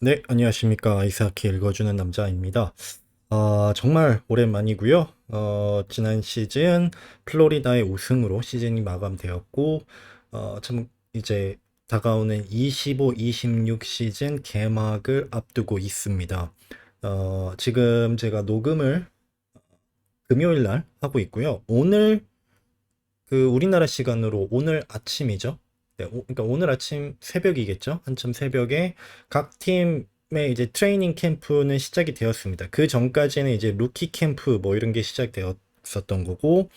네, 안녕하십니까. 이사키 읽어주는 남자입니다. 정말 오랜만이고요. 지난 시즌 플로리다의 우승으로 시즌이 마감되었고, 참 이제 다가오는 25, 26 시즌 개막을 앞두고 있습니다. 지금 제가 녹음을 금요일 날 하고 있고요. 오늘 우리나라 시간으로 오늘 아침이죠. 네, 그러니까 오늘 아침 새벽이겠죠. 한참 새벽에 각 팀의 이제 트레이닝 캠프는 시작이 되었습니다. 그 전까지는 이제 루키 캠프 뭐 이런 게 시작되었었던 거고,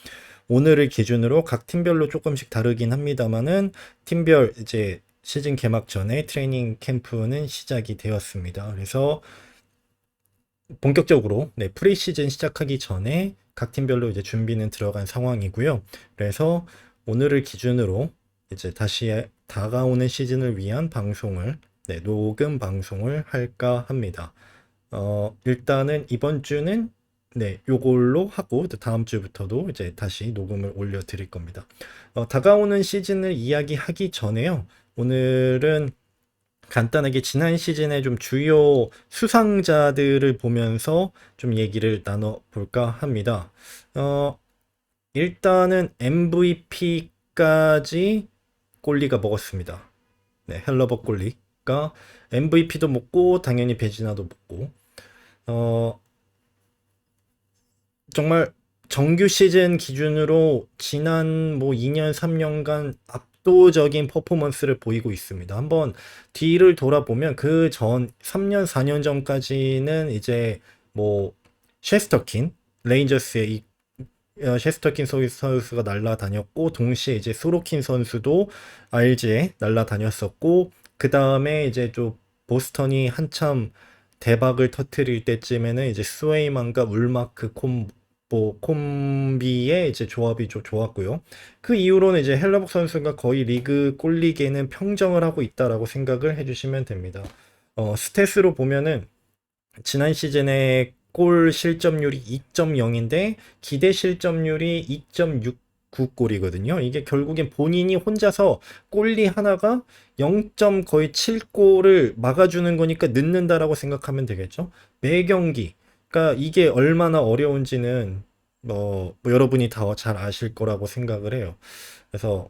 오늘을 기준으로 각 팀별로 조금씩 다르긴 합니다만은 팀별 이제 시즌 개막 전에 트레이닝 캠프는 시작이 되었습니다. 그래서 본격적으로 프리시즌 시작하기 전에 각 팀별로 이제 준비는 들어간 상황이고요. 그래서 오늘을 기준으로 이제 다시 다가오는 시즌을 위한 방송을 녹음 방송을 할까 합니다. 일단은 이번 주는 요걸로 하고 다음 주부터도 이제 다시 녹음을 올려 드릴 겁니다. 다가오는 시즌을 이야기하기 전에요. 오늘은 간단하게 지난 시즌의 좀 주요 수상자들을 보면서 좀 얘기를 나눠볼까 합니다. 어, 일단은 MVP까지 꼴리가 먹었습니다. 네, 헬러버 꼴리가 MVP도 먹고 당연히 베지나도 먹고 정말 정규 시즌 기준으로 지난 뭐 2년, 3년간 압도적인 퍼포먼스를 보이고 있습니다. 한번 뒤를 돌아보면 그 전 3년, 4년 전까지는 이제 뭐 셰스터킨, 레인저스의 셰스터킨 선수가 날라다녔고 동시에 이제 소로킨 선수도 RG에 날라다녔었고 그 다음에 이제 좀 보스턴이 한참 대박을 터트릴 때쯤에는 이제 스웨이만과 울마크 콤비의 이제 조합이 좀 좋았고요. 그 이후로는 이제 헬러복 선수가 거의 리그 꼴리기에는 평정을 하고 있다라고 생각을 해주시면 됩니다. 스탯으로 보면은 지난 시즌에 골 실점률이 2.0인데 기대 실점률이 2.69골이거든요. 이게 결국엔 본인이 혼자서 골리 하나가 0. 거의 7골을 막아주는 거니까 넣는다라고 생각하면 되겠죠. 매 경기. 그러니까 이게 얼마나 어려운지는 뭐 여러분이 다 잘 아실 거라고 생각을 해요. 그래서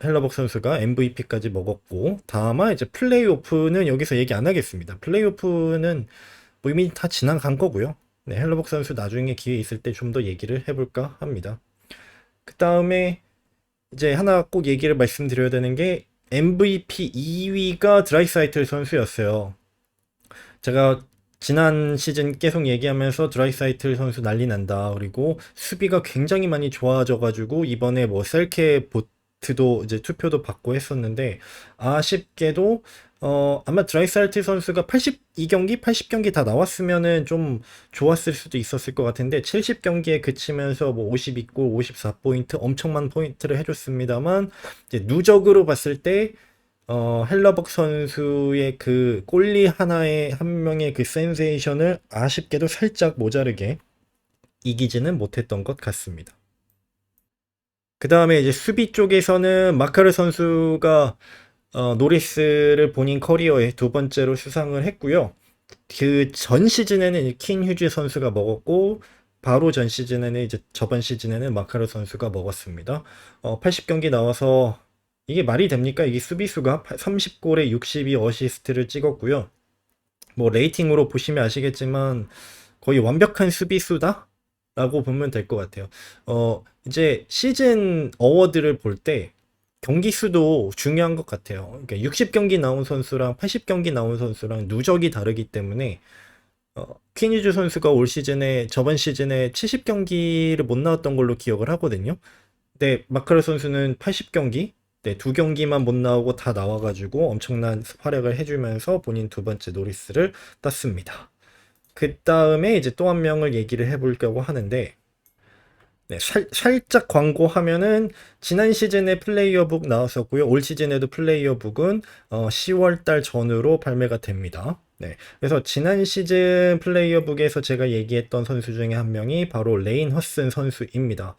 헬러복 선수가 MVP까지 먹었고 다만 이제 플레이오프는 여기서 얘기 안 하겠습니다. 플레이오프는 뭐 이미 다 지나간 거고요. 네, 헬러복 선수 나중에 기회 있을 때 좀 더 얘기를 해볼까 합니다. 그 다음에 이제 하나 꼭 얘기를 말씀드려야 되는 게 MVP 2위가 드라이사이틀 선수였어요. 제가 지난 시즌 계속 얘기하면서 드라이사이틀 선수 난리 난다. 그리고 수비가 굉장히 많이 좋아져가지고 이번에 뭐 셀케 보트도 이제 투표도 받고 했었는데 아쉽게도 아마 드라이사이틀 선수가 82경기, 80경기 다 나왔으면은 좀 좋았을 수도 있었을 것 같은데 70경기에 그치면서 뭐 52골, 54포인트 엄청 많은 포인트를 해줬습니다만 이제 누적으로 봤을 때 헬러벅 선수의 그 골리 하나에 한 명의 그 센세이션을 아쉽게도 살짝 모자르게 이기지는 못했던 것 같습니다. 그 다음에 이제 수비 쪽에서는 마카르 선수가 노리스를 본인 커리어의 두 번째로 수상을 했고요. 그 전 시즌에는 킨 휴즈 선수가 먹었고 바로 전 시즌에는 이제 저번 시즌에는 마카르 선수가 먹었습니다. 80경기 나와서 이게 말이 됩니까? 이게 수비수가 30골에 62 어시스트를 찍었고요. 뭐 레이팅으로 보시면 아시겠지만 거의 완벽한 수비수다? 라고 보면 될 것 같아요. 이제 시즌 어워드를 볼 때 경기 수도 중요한 것 같아요. 그러니까 60경기 나온 선수랑 80경기 나온 선수랑 누적이 다르기 때문에 퀸유즈 선수가 올 시즌에 저번 시즌에 70경기를 못 나왔던 걸로 기억을 하거든요. 근데 마카르 선수는 80경기, 두 경기만 못 나오고 다 나와가지고 엄청난 활약을 해주면서 본인 두 번째 노리스를 땄습니다. 그 다음에 이제 또 한 명을 얘기를 해보려고 하는데 살짝 광고하면은 지난 시즌에 플레이어북 나왔었고요. 올 시즌에도 플레이어북은 10월 달 전후로 발매가 됩니다. 네. 그래서 지난 시즌 플레이어북에서 제가 얘기했던 선수 중에 한 명이 바로 레인 허슨 선수입니다.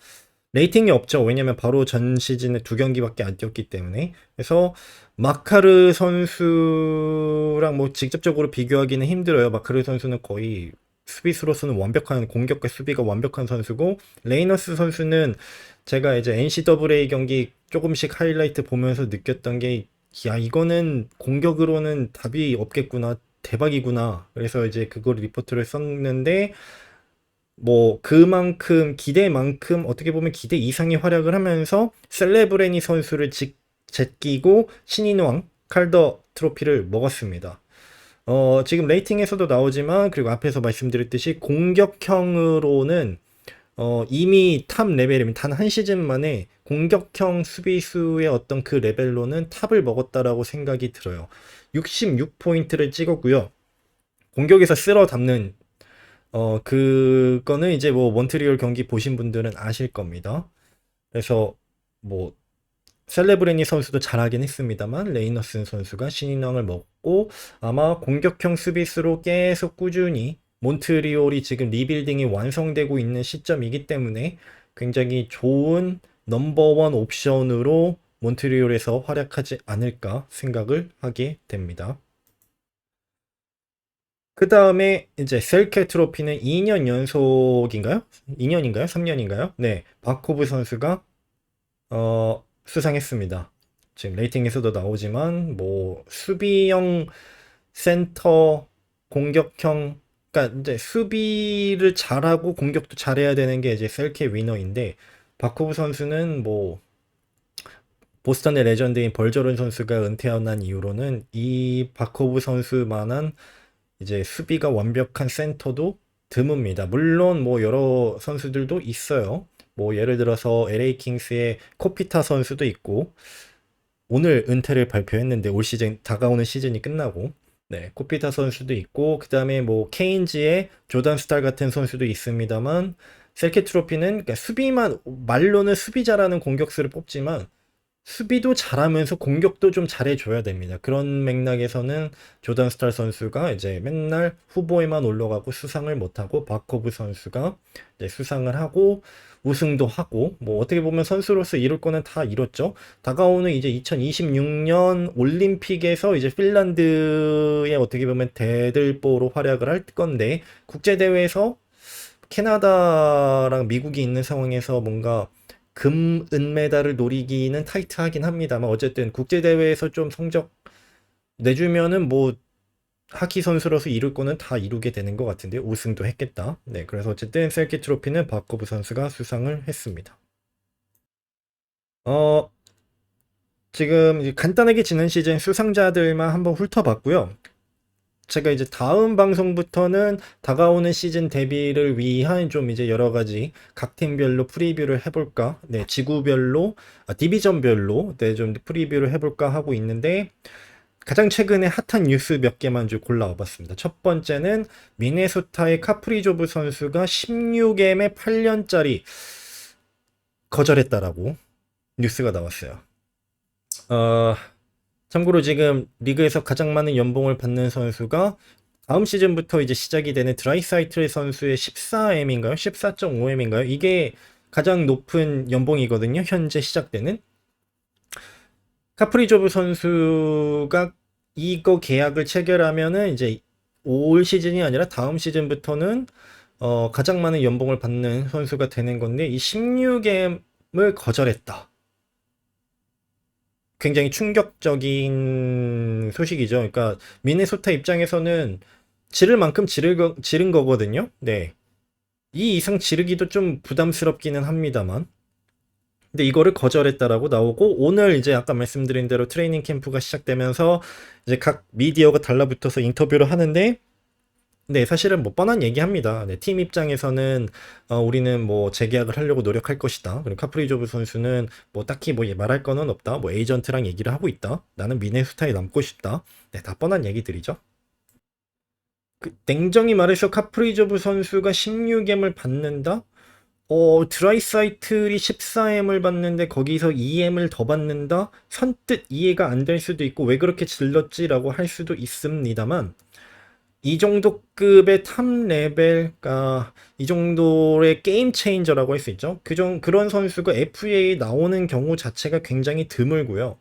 레이팅이 없죠. 왜냐면 바로 전 시즌에 두 경기밖에 안 뛰었기 때문에. 그래서 마카르 선수랑 뭐 직접적으로 비교하기는 힘들어요. 마카르 선수는 거의 수비수로서는 완벽한 공격과 수비가 완벽한 선수고, 레이너스 선수는 제가 이제 NCAA 경기 조금씩 하이라이트 보면서 느꼈던 게, 야, 이거는 공격으로는 답이 없겠구나. 대박이구나. 그래서 이제 그걸 리포트를 썼는데, 뭐 그만큼 기대만큼 어떻게 보면 기대 이상의 활약을 하면서 셀레브레니 선수를 제끼고 신인왕 칼더 트로피를 먹었습니다. 지금 레이팅에서도 나오지만, 그리고 앞에서 말씀드렸듯이 공격형으로는 이미 탑 레벨이면 단 한 시즌 만에 공격형 수비수의 어떤 그 레벨로는 탑을 먹었다라고 생각이 들어요. 66포인트를 찍었고요. 공격에서 쓸어 담는 그거는 이제 뭐 몬트리올 경기 보신 분들은 아실 겁니다. 그래서 뭐 셀레브레니 선수도 잘하긴 했습니다만, 레이너슨 선수가 신인왕을 먹고, 아마 공격형 수비수로 계속 꾸준히, 몬트리올이 지금 리빌딩이 완성되고 있는 시점이기 때문에 굉장히 좋은 넘버원 옵션으로 몬트리올에서 활약하지 않을까 생각을 하게 됩니다. 그 다음에 이제 셀케 트로피는 2년 연속인가요? 2년인가요? 3년인가요? 네, 바코브 선수가 수상했습니다. 지금 레이팅에서도 나오지만 뭐 수비형 센터, 공격형, 그러니까 이제 수비를 잘하고 공격도 잘해야 되는 게 이제 셀케 위너인데, 바코브 선수는 뭐 보스턴의 레전드인 벌저런 선수가 은퇴하고 난 이후로는 이 바코브 선수만한 이제 수비가 완벽한 센터도 드뭅니다. 물론 뭐 여러 선수들도 있어요. 뭐 예를 들어서 LA 킹스의 코피타 선수도 있고, 오늘 은퇴를 발표했는데 올 시즌 다가오는 시즌이 끝나고, 네, 코피타 선수도 있고, 그다음에 뭐 케인즈의 조던 스탈 같은 선수도 있습니다만, 셀케 트로피는 그러니까 수비만, 말로는 수비 잘하는 공격수를 뽑지만 수비도 잘하면서 공격도 좀 잘해줘야 됩니다. 그런 맥락에서는 조던 스탈 선수가 이제 맨날 후보에만 올라가고 수상을 못하고, 바코브 선수가 이제 수상을 하고 우승도 하고, 뭐 어떻게 보면 선수로서 이룰 거는 다 이뤘죠. 다가오는 이제 2026년 올림픽에서 이제 핀란드에 어떻게 보면 대들보로 활약을 할 건데, 국제대회에서 캐나다랑 미국이 있는 상황에서 뭔가 은메달을 노리기는 타이트하긴 합니다만, 어쨌든 국제대회에서 좀 성적 내주면은 뭐 하키 선수로서 이룰 거는 다 이루게 되는 것 같은데, 우승도 했겠다. 네, 그래서 어쨌든 셀키 트로피는 바코브 선수가 수상을 했습니다. 어, 지금 간단하게 지난 시즌 수상자들만 한번 훑어봤고요. 제가 이제 다음 방송부터는 다가오는 시즌 대비를 위한 좀 이제 여러 가지 각 팀별로 프리뷰를 해볼까, 네, 지구별로, 디비전별로, 네, 좀 프리뷰를 해볼까 하고 있는데, 가장 최근에 핫한 뉴스 몇 개만 좀 골라와 봤습니다. 첫 번째는 미네소타의 카프리조브 선수가 16M에 8년짜리 거절했다라고 뉴스가 나왔어요. 어, 참고로 지금 리그에서 가장 많은 연봉을 받는 선수가 다음 시즌부터 이제 시작이 되는 드라이사이틀 선수의 14M인가요? 14.5M인가요? 이게 가장 높은 연봉이거든요. 현재 시작되는. 카프리조브 선수가 이거 계약을 체결하면은 이제 올 시즌이 아니라 다음 시즌부터는 가장 많은 연봉을 받는 선수가 되는 건데, 이 16M을 거절했다. 굉장히 충격적인 소식이죠. 그러니까 미네소타 입장에서는 지를 만큼 지른 거거든요. 네. 이 이상 지르기도 좀 부담스럽기는 합니다만. 근데 이거를 거절했다라고 나오고, 오늘 이제 아까 말씀드린 대로 트레이닝 캠프가 시작되면서 이제 각 미디어가 달라붙어서 인터뷰를 하는데, 네, 사실은 뭐 뻔한 얘기합니다. 네, 팀 입장에서는 우리는 뭐 재계약을 하려고 노력할 것이다. 그리고 카프리조브 선수는 뭐 딱히 뭐 말할 거는 없다. 뭐 에이전트랑 얘기를 하고 있다. 나는 미네소타에 남고 싶다. 네, 다 뻔한 얘기들이죠. 냉정히 말해서 카프리조브 선수가 16M을 받는다? 드라이사이틀이 14M을 받는데 거기서 2M을 더 받는다? 선뜻 이해가 안 될 수도 있고, 왜 그렇게 질렀지라고 할 수도 있습니다만, 이 정도 급의 탑 레벨, 이 정도의 게임 체인저라고 할 수 있죠. 그런 선수가 FA 나오는 경우 자체가 굉장히 드물고요.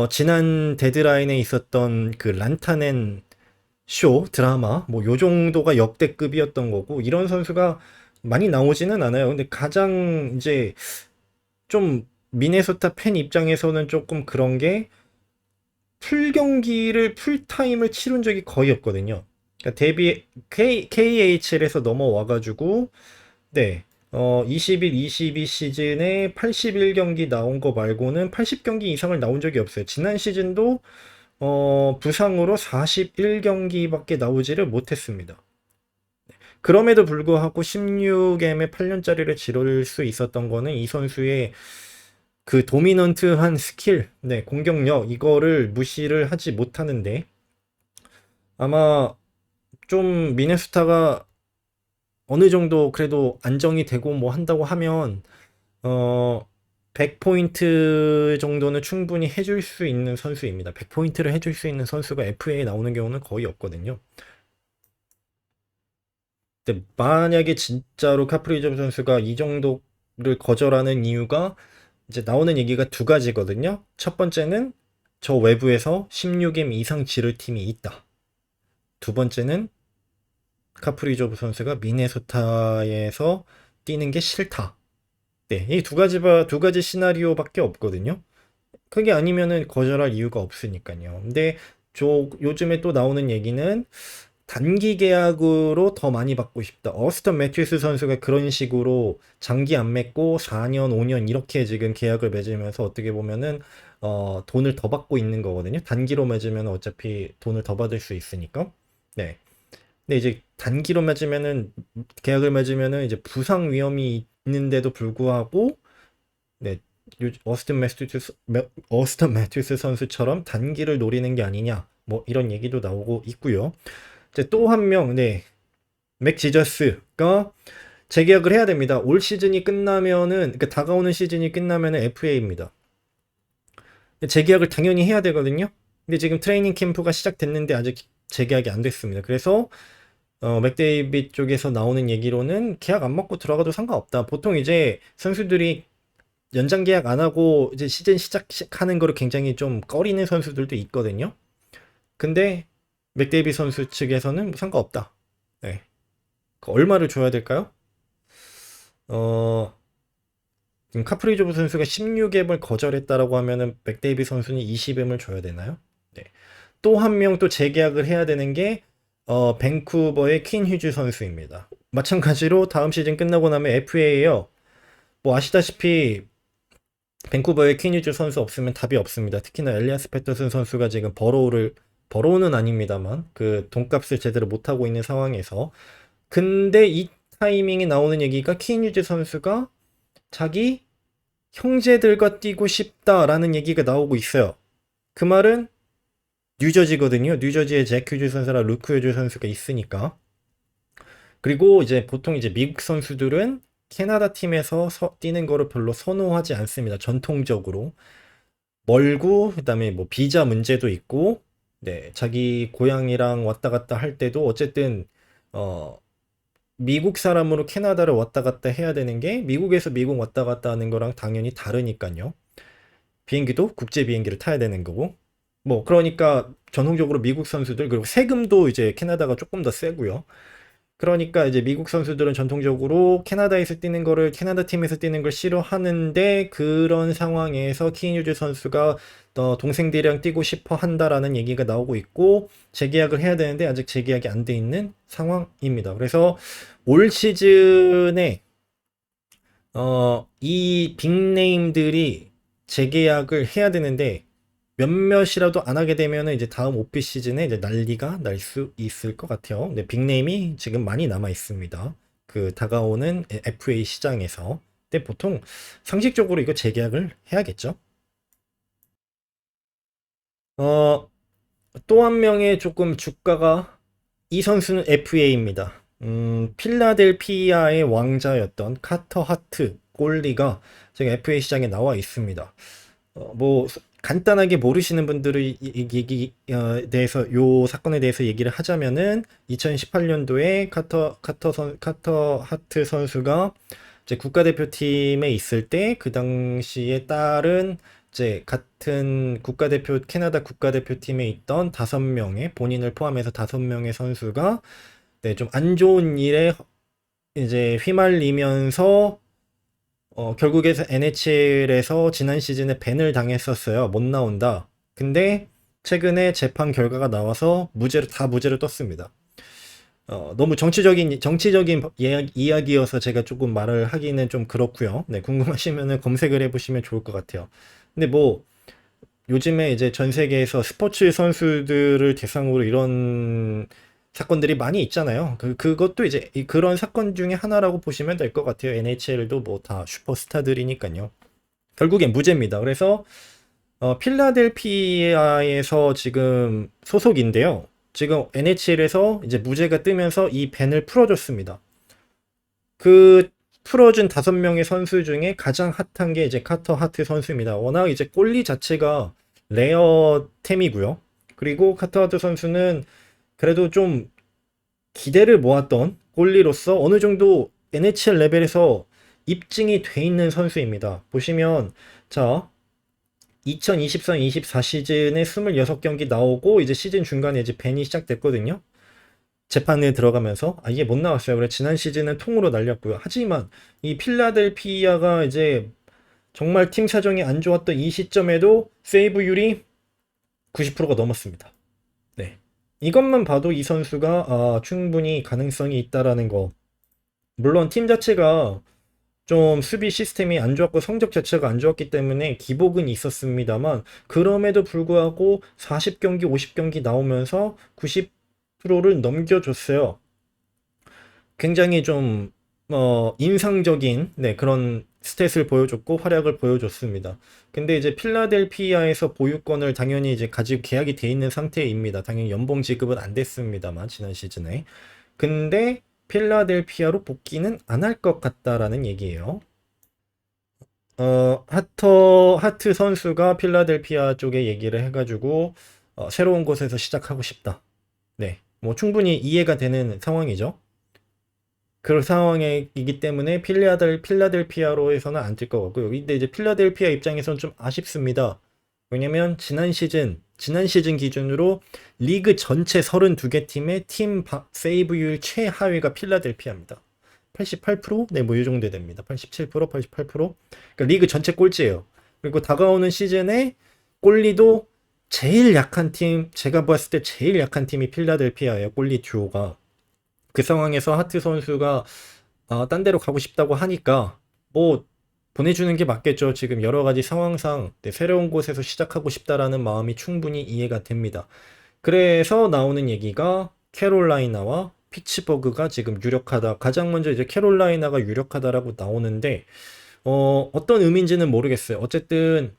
지난 데드라인에 있었던 그 란타넨 쇼 드라마 뭐 요 정도가 역대급이었던 거고, 이런 선수가 많이 나오지는 않아요. 근데 가장 이제 좀 미네소타 팬 입장에서는 조금 그런 게, 풀 경기를 풀타임을 치른 적이 거의 없거든요. 그러니까 KHL에서 넘어와가지고, 네, 21, 22 시즌에 81경기 나온 거 말고는 80경기 이상을 나온 적이 없어요. 지난 시즌도 부상으로 41경기밖에 나오지를 못했습니다. 그럼에도 불구하고 16M의 8년짜리를 치를 수 있었던 거는 이 선수의 그 도미넌트한 스킬, 네, 공격력, 이거를 무시를 하지 못하는데, 아마 좀 미네소타가 어느 정도 그래도 안정이 되고 뭐 한다고 하면, 어, 100포인트 정도는 충분히 해줄 수 있는 선수입니다. 100포인트를 해줄 수 있는 선수가 FA에 나오는 경우는 거의 없거든요. 근데 만약에 진짜로 카프리조 선수가 이 정도를 거절하는 이유가, 이제 나오는 얘기가 두 가지거든요. 첫 번째는 저 외부에서 16M 이상 지를 팀이 있다. 두 번째는 카프리조브 선수가 미네소타에서 뛰는 게 싫다. 네, 이 두 가지 시나리오밖에 없거든요. 그게 아니면은 거절할 이유가 없으니까요. 근데 요즘에 또 나오는 얘기는 단기 계약으로 더 많이 받고 싶다. 어스턴 매튜스 선수가 그런 식으로 장기 안 맺고 4년, 5년 이렇게 지금 계약을 맺으면서 어떻게 보면은 돈을 더 받고 있는 거거든요. 단기로 맺으면 어차피 돈을 더 받을 수 있으니까. 네. 근데 이제 단기로 맺으면은, 계약을 맺으면은 이제 부상 위험이 있는데도 불구하고, 네, 어스턴 매튜스 선수처럼 단기를 노리는 게 아니냐, 뭐 이런 얘기도 나오고 있고요. 이제 또 한 명, 네, 맥 지저스가 재계약을 해야 됩니다. 올 시즌이 끝나면은, 그러니까 다가오는 시즌이 끝나면은 FA입니다. 재계약을 당연히 해야 되거든요. 근데 지금 트레이닝 캠프가 시작됐는데 아직 재계약이 안 됐습니다. 그래서 맥데이빗 쪽에서 나오는 얘기로는 계약 안 먹고 들어가도 상관없다. 보통 이제 선수들이 연장 계약 안 하고 이제 시즌 시작하는 거를 굉장히 좀 꺼리는 선수들도 있거든요. 근데 맥데이빗 선수 측에서는 뭐 상관없다. 네. 그 얼마를 줘야 될까요? 어, 지금 카프리조브 선수가 16앱을 거절했다라고 하면은 맥데이빗 선수는 20앱을 줘야 되나요? 네. 또 한 명 또 재계약을 해야 되는 게 밴쿠버의 퀸 휴즈 선수입니다. 마찬가지로 다음 시즌 끝나고 나면 FA예요. 뭐 아시다시피 밴쿠버의 퀸 휴즈 선수 없으면 답이 없습니다. 특히나 엘리아스 패터슨 선수가 지금 버로우는 아닙니다만 그 돈값을 제대로 못하고 있는 상황에서, 근데 이 타이밍에 나오는 얘기가 퀸 휴즈 선수가 자기 형제들과 뛰고 싶다라는 얘기가 나오고 있어요. 그 말은 뉴저지거든요. 뉴저지에 잭 휴즈 선수랑 루크 휴즈 선수가 있으니까. 그리고 이제 보통 이제 미국 선수들은 캐나다 팀에서 뛰는 거를 별로 선호하지 않습니다. 전통적으로. 멀고, 그다음에 뭐 비자 문제도 있고, 네, 자기 고향이랑 왔다 갔다 할 때도 어쨌든 어 미국 사람으로 캐나다를 왔다 갔다 해야 되는 게, 미국에서 미국 왔다 갔다 하는 거랑 당연히 다르니까요. 비행기도 국제 비행기를 타야 되는 거고. 뭐 그러니까 전통적으로 미국 선수들, 그리고 세금도 이제 캐나다가 조금 더 세고요. 그러니까 이제 미국 선수들은 전통적으로 캐나다에서 뛰는 거를, 캐나다 팀에서 뛰는 걸 싫어하는데, 그런 상황에서 키뉴즈 선수가 동생들이랑 뛰고 싶어 한다라는 얘기가 나오고 있고, 재계약을 해야 되는데 아직 재계약이 안 돼 있는 상황입니다. 그래서 올 시즌에 이 빅네임들이 재계약을 해야 되는데, 몇몇이라도 안 하게 되면 이제 다음 오피 시즌에 이제 난리가 날 수 있을 것 같아요. 근데 빅네임이 지금 많이 남아 있습니다. 그 다가오는 FA 시장에서. 근데 보통 상식적으로 이거 재계약을 해야겠죠. 어, 또 한 명의 조금 주가가, 이 선수는 FA입니다. 필라델피아의 왕자였던 카터 하트 골리가 지금 FA 시장에 나와 있습니다. 뭐 간단하게 모르시는 분들의 대해서 요 사건에 대해서 얘기를 하자면은 2018년도에 카터 하트 선수가 이제 국가대표팀에 있을 때 그 당시에 다른 이제 같은 캐나다 국가대표팀에 있던 5명의 본인을 포함해서 5명의 선수가 네, 좀 안 좋은 일에 이제 휘말리면서 결국에 NHL에서 지난 시즌에 밴을 당했었어요. 못 나온다. 근데 최근에 재판 결과가 나와서 다 무죄로 떴습니다. 너무 정치적인 이야기여서 제가 조금 말을 하기는 좀 그렇고요. 네, 궁금하시면은 검색을 해보시면 좋을 것 같아요. 근데 뭐 요즘에 이제 전 세계에서 스포츠 선수들을 대상으로 이런 사건들이 많이 있잖아요. 그것도 이제 그런 사건 중에 하나라고 보시면 될 것 같아요. NHL도 뭐 다 슈퍼스타들이니까요. 결국엔 무죄입니다. 그래서 필라델피아에서 지금 소속인데요. 지금 NHL에서 이제 무죄가 뜨면서 이 밴을 풀어줬습니다. 그 풀어준 5명의 선수 중에 가장 핫한 게 이제 카터 하트 선수입니다. 워낙 이제 골리 자체가 레어템이고요. 그리고 카터 하트 선수는 그래도 좀 기대를 모았던 골리로서 어느 정도 NHL 레벨에서 입증이 돼 있는 선수입니다. 보시면 자 2023-24 시즌에 26경기 나오고 이제 시즌 중간에 이제 밴이 시작됐거든요. 재판에 들어가면서 이게 못 나왔어요. 그래 지난 시즌은 통으로 날렸고요. 하지만 이 필라델피아가 이제 정말 팀 사정이 안 좋았던 이 시점에도 세이브율이 90%가 넘었습니다. 네. 이것만 봐도 이 선수가 충분히 가능성이 있다라는 거. 물론 팀 자체가 좀 수비 시스템이 안 좋았고 성적 자체가 안 좋았기 때문에 기복은 있었습니다만 그럼에도 불구하고 40경기, 50경기 나오면서 90%를 넘겨줬어요. 굉장히 좀 인상적인 네, 그런 스탯을 보여줬고 활약을 보여줬습니다. 근데 이제 필라델피아에서 보유권을 당연히 이제 가지고 계약이 돼 있는 상태입니다. 당연히 연봉 지급은 안 됐습니다만 지난 시즌에. 근데 필라델피아로 복귀는 안 할 것 같다라는 얘기예요. 하트 선수가 필라델피아 쪽에 얘기를 해가지고 새로운 곳에서 시작하고 싶다. 네, 뭐 충분히 이해가 되는 상황이죠. 그런 상황이기 때문에 필라델피아로에서는 안 뛸 것 같고요. 근데 이제 필라델피아 입장에서는 좀 아쉽습니다. 왜냐면 지난 시즌 기준으로 리그 전체 32개 팀의 세이브율 최하위가 필라델피아입니다. 88%? 네, 뭐 이 정도 됩니다. 87%, 88%. 그러니까 리그 전체 꼴찌예요. 그리고 다가오는 시즌에 골리도 제일 약한 팀, 제가 봤을 때 제일 약한 팀이 필라델피아예요. 골리 듀오가. 그 상황에서 하트 선수가 딴 데로 가고 싶다고 하니까 뭐 보내주는 게 맞겠죠. 지금 여러 가지 상황상 네, 새로운 곳에서 시작하고 싶다라는 마음이 충분히 이해가 됩니다. 그래서 나오는 얘기가 캐롤라이나와 피츠버그가 지금 유력하다. 가장 먼저 이제 캐롤라이나가 유력하다라고 나오는데 어떤 의미인지는 모르겠어요. 어쨌든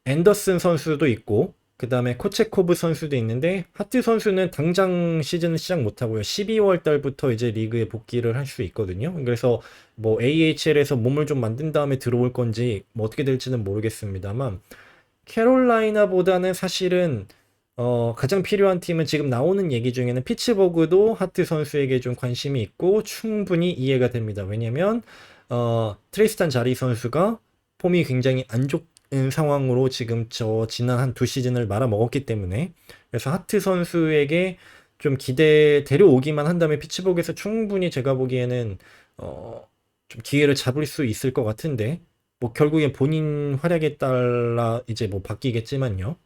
앤더슨 선수도 있고 그 다음에 코체코브 선수도 있는데 하트 선수는 당장 시즌 시작 못하고요. 12월 달부터 이제 리그에 복귀를 할 수 있거든요. 그래서 뭐 AHL에서 몸을 좀 만든 다음에 들어올 건지 뭐 어떻게 될지는 모르겠습니다만 캐롤라이나보다는 사실은 가장 필요한 팀은 지금 나오는 얘기 중에는 피츠버그도 하트 선수에게 좀 관심이 있고 충분히 이해가 됩니다. 왜냐면 트리스탄 자리 선수가 폼이 굉장히 안 좋은 상황으로 지금 지난 한 2시즌을 말아먹었기 때문에 그래서 하트 선수에게 좀 데려오기만 한다면 피츠버그에서 충분히 제가 보기에는 좀 기회를 잡을 수 있을 것 같은데 뭐 결국엔 본인 활약에 따라 이제 뭐 바뀌겠지만요.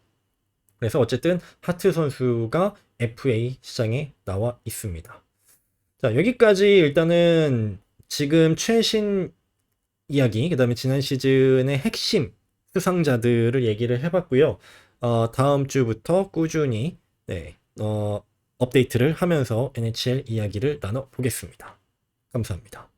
그래서 어쨌든 하트 선수가 FA 시장에 나와 있습니다. 자, 여기까지 일단은 지금 최신 이야기, 그 다음에 지난 시즌의 핵심 수상자들을 얘기를 해봤고요. 다음 주부터 꾸준히 네, 업데이트를 하면서 NHL 이야기를 나눠보겠습니다. 감사합니다.